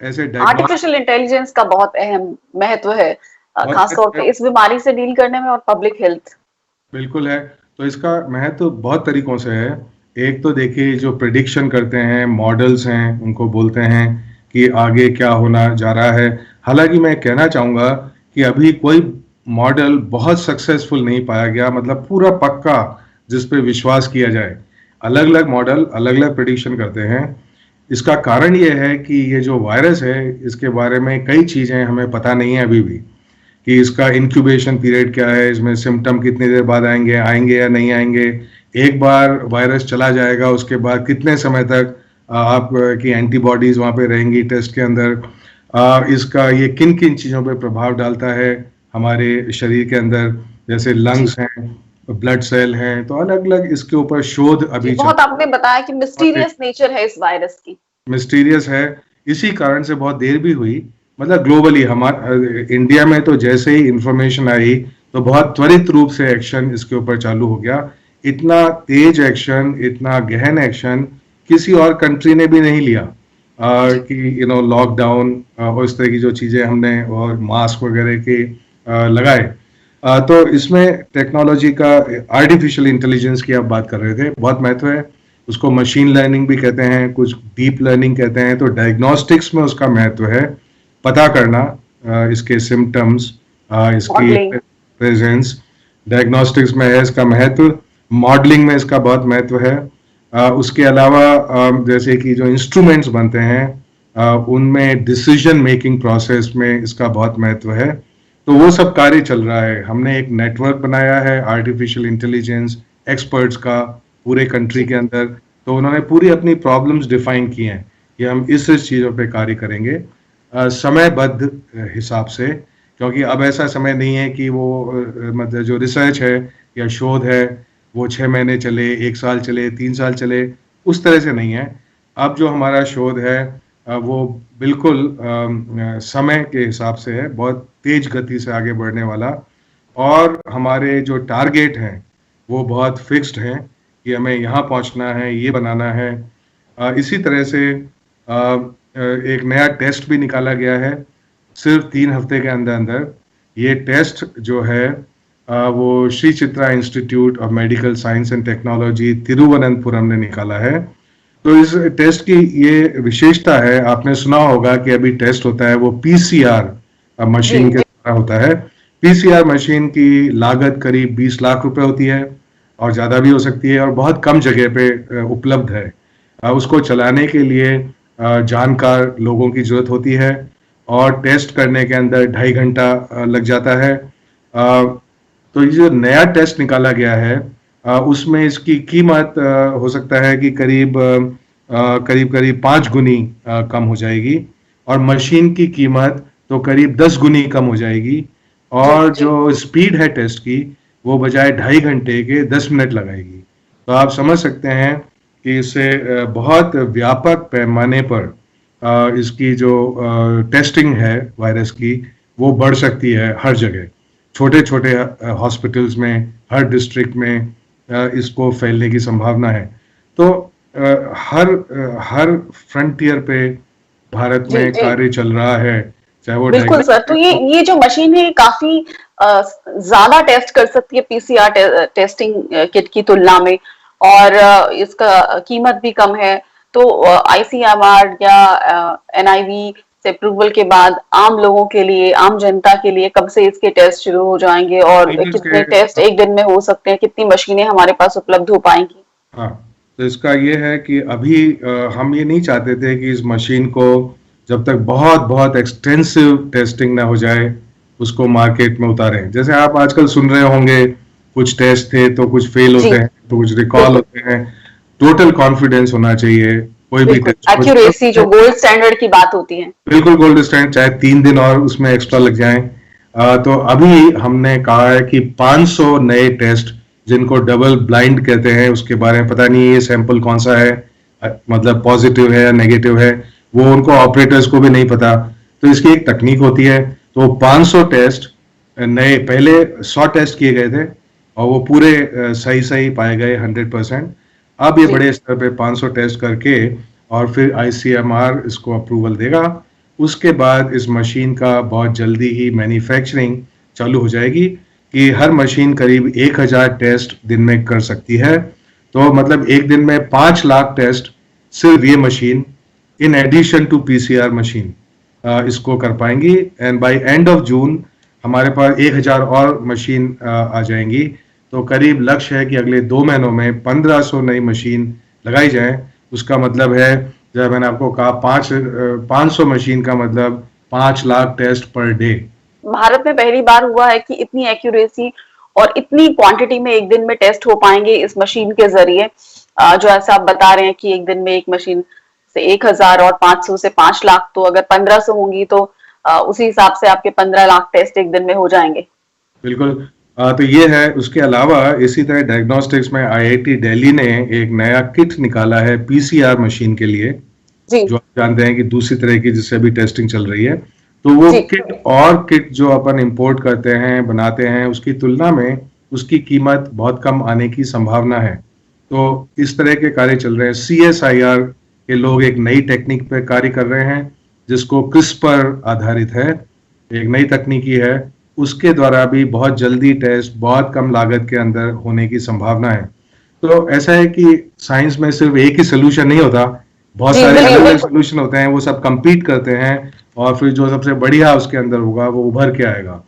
ऐसे diagnostic artificial intelligence का बहुत अहम महत्व है, खासतौर पे इस बीमारी से डील करने में और पब्लिक हेल्थ। बिल्कुल है। तो इसका महत्व तो बहुत तरीकों से है। एक तो देखिए जो प्रिडिक्शन करते हैं, मॉडल्स हैं, उनको बोलते हैं कि आगे क्या होना जा रहा है। हालांकि मैं कहना चाहूँगा कि अभी कोई मॉडल बहुत सक्सेसफुल नहीं पाया गया, मतलब पूरा पक्का जिस पे विश्वास किया जाए। अलग अलग मॉडल अलग अलग प्रिडिक्शन करते हैं। इसका कारण ये है कि ये जो वायरस है, इसके बारे में कई चीज़ें हमें पता नहीं है अभी भी, कि इसका इंक्यूबेशन पीरियड क्या है, इसमें सिम्टम कितनी देर बाद आएंगे आएंगे या नहीं आएंगे, एक बार वायरस चला जाएगा उसके बाद कितने समय तक आप की एंटीबॉडीज वहाँ पे रहेंगी टेस्ट के अंदर, इसका ये किन किन चीज़ों पे प्रभाव डालता है हमारे शरीर के अंदर, जैसे जी लंग्स हैं, ब्लड सेल हैं, तो अलग अलग इसके ऊपर शोध जी, अभी चल बहुत आपने बताया कि रहा है। मिस्टीरियस नेचर है इस वायरस की। मिस्टीरियस है, इसी कारण से बहुत देर भी हुई। मतलब ग्लोबली हमारे इंडिया में तो जैसे ही इंफॉर्मेशन आई तो बहुत त्वरित रूप से एक्शन इसके ऊपर चालू हो गया। इतना तेज एक्शन, इतना गहन एक्शन किसी और कंट्री ने भी नहीं लिया, जी कि लॉकडाउन और इस तरह की जो चीज़ें हमने और मास्क वगैरह के लगाए। तो इसमें टेक्नोलॉजी का, आर्टिफिशियल इंटेलिजेंस की आप बात कर रहे थे, बहुत महत्व है। उसको मशीन लर्निंग भी कहते हैं, कुछ डीप लर्निंग कहते हैं। तो डायग्नोस्टिक्स में उसका महत्व है, पता करना इसके सिम्टम्स, इसकी मॉडलिंग। प्रेजेंस। डायग्नोस्टिक्स में है इसका महत्व, मॉडलिंग में इसका बहुत महत्व है। उसके अलावा जैसे कि जो इंस्ट्रूमेंट्स बनते हैं, उनमें डिसीजन मेकिंग प्रोसेस में इसका बहुत महत्व है। तो वो सब कार्य चल रहा है। हमने एक नेटवर्क बनाया है आर्टिफिशियल इंटेलिजेंस एक्सपर्ट्स का पूरे कंट्री जी के अंदर। तो उन्होंने पूरी अपनी प्रॉब्लम्स डिफाइन की हैं कि हम इस चीज़ों पे कार्य करेंगे समयबद्ध हिसाब से, क्योंकि अब ऐसा समय नहीं है कि वो मतलब जो रिसर्च है या शोध है वो 6 महीने चले, 1 साल चले, 3 साल चले, उस तरह से नहीं है। अब जो हमारा शोध है वो बिल्कुल समय के हिसाब से है, बहुत तेज गति से आगे बढ़ने वाला। और हमारे जो टारगेट हैं वो बहुत फिक्स्ड हैं कि हमें यहाँ पहुँचना है, ये बनाना है। इसी तरह से एक नया टेस्ट भी निकाला गया है सिर्फ 3 हफ्ते के अंदर अंदर। ये टेस्ट जो है वो Shri Chitra institute of medical science and technology Thiruvananthapuram ने निकाला है। तो इस टेस्ट की ये विशेषता है, आपने सुना होगा कि अभी टेस्ट होता है वो पीसीआर जी मशीन के द्वारा होता है। पीसीआर मशीन की लागत करीब 20 लाख रुपए होती है, और ज़्यादा भी हो सकती है, और बहुत कम जगह पे उपलब्ध है। उसको चलाने के लिए जानकार लोगों की जरूरत होती है, और टेस्ट करने के अंदर 2.5 घंटा लग जाता है। तो ये जो नया टेस्ट निकाला गया है उसमें इसकी कीमत हो सकता है कि करीब करीब 5 गुनी कम हो जाएगी, और मशीन की कीमत तो करीब 10 गुनी कम हो जाएगी। जी और जो स्पीड है टेस्ट की, वो बजाय 2.5 घंटे के 10 मिनट लगाएगी। तो आप समझ सकते हैं कि इससे बहुत व्यापक पैमाने पर इसकी जो टेस्टिंग है वायरस की, वो बढ़ सकती है हर जगह, छोटे छोटे हॉस्पिटल्स में, हर डिस्ट्रिक्ट में इसको फैलने की संभावना है। तो हर फ्रंटियर पे भारत जी में जी, कार्य चल रहा है, चाहे वो बिल्कुल सर। तो डायग्नोस्टिक हो। ये जो मशीन है ये काफी ज्यादा टेस्ट कर सकती है पीसीआर टेस्टिंग किट की तुलना में, और इसका कीमत भी कम है। तो आईसीएमआर या एनआईवी से अप्रूवल के बाद आम लोगों के लिए, आम जनता के लिए कब से इसके टेस्ट शुरू हो जाएंगे, और सीनियर्स कितने के, टेस्ट एक दिन में हो सकते हैं, कितनी मशीनें हमारे पास उपलब्ध हो पाएंगी? हाँ, तो इसका ये है कि अभी हम ये नहीं चाहते थे कि इस मशीन को जब तक बहुत बहुत एक्सटेंसिव टेस्टिंग ना हो जाए उसको मार्केट में उतारें। जैसे आप आजकल सुन रहे होंगे, कुछ टेस्ट थे तो कुछ फेल जी होते हैं, तो कुछ रिकॉल बिल्कुल होते हैं। टोटल कॉन्फिडेंस होना चाहिए कोई भी बिल्कुल, टेस्ट एक्यूरेसी जो हो। गोल्ड स्टैंडर्ड की बात होती है। बिल्कुल गोल्ड स्टैंड, चाहे 3 दिन और उसमें एक्स्ट्रा लग जाएं। तो अभी हमने कहा है कि 500 नए टेस्ट, जिनको डबल ब्लाइंड कहते हैं, उसके बारे में पता नहीं ये सैंपल कौन सा है, मतलब पॉजिटिव है या नेगेटिव है, वो उनको ऑपरेटर्स को भी नहीं पता। तो इसकी एक तकनीक होती है। तो 500 टेस्ट नए, पहले 100 टेस्ट किए गए थे और वो पूरे सही सही पाए गए 100%। अब ये जी बड़े स्तर पे 500 टेस्ट करके और फिर आईसीएमआर इसको अप्रूवल देगा। उसके बाद इस मशीन का बहुत जल्दी ही मैन्युफैक्चरिंग चालू हो जाएगी कि हर मशीन करीब 1000 टेस्ट दिन में कर सकती है। तो मतलब एक दिन में 5 लाख टेस्ट सिर्फ ये machine in addition to PCR machine इसको कर पाएंगी। And by end of June हमारे पास 1000 और मशीन आ जाएंगी। तो करीब लक्ष्य है कि अगले 2 महीनों में 1500 नई मशीन लगाई जाए। उसका मतलब है, जब मैंने आपको कहा 500 मशीन का मतलब 5 lakh test per day. Bharat में पहली बार हुआ है कि इतनी एक्यूरेसी और इतनी क्वांटिटी में एक दिन में टेस्ट हो पाएंगे इस मशीन के जरिए। जो ऐसा आप बता रहे हैं कि एक दिन में एक मशीन से 1000 और 500 से 5 लाख, तो अगर 1500 होंगी तो उसी हिसाब से आपके 15 लाख टेस्ट एक दिन में हो जाएंगे। बिल्कुल। तो ये है। उसके अलावा इसी तरह डायग्नोस्टिक्स में आईआईटी दिल्ली ने एक नया किट निकाला है पीसीआर मशीन के लिए, जी जो आप जानते हैं कि दूसरी तरह की जिससे अभी टेस्टिंग चल रही है। तो वो जी किट जो अपन इंपोर्ट करते हैं, बनाते हैं, उसकी तुलना में उसकी कीमत बहुत कम आने की संभावना है। तो इस तरह के कार्य चल रहे हैं। सीएसआईआर के लोग एक नई टेक्निक पे कार्य कर रहे हैं जिसको क्रिस्पर आधारित है, एक नई तकनीकी है। उसके द्वारा भी बहुत जल्दी टेस्ट बहुत कम लागत के अंदर होने की संभावना है। तो ऐसा है कि साइंस में सिर्फ एक ही सोल्यूशन नहीं होता, बहुत जी सारे अलग अलग बिल्कुल। सोल्यूशन होते हैं। वो सब compete करते हैं और फिर जो सबसे बढ़िया उसके अंदर होगा वो उभर के आएगा।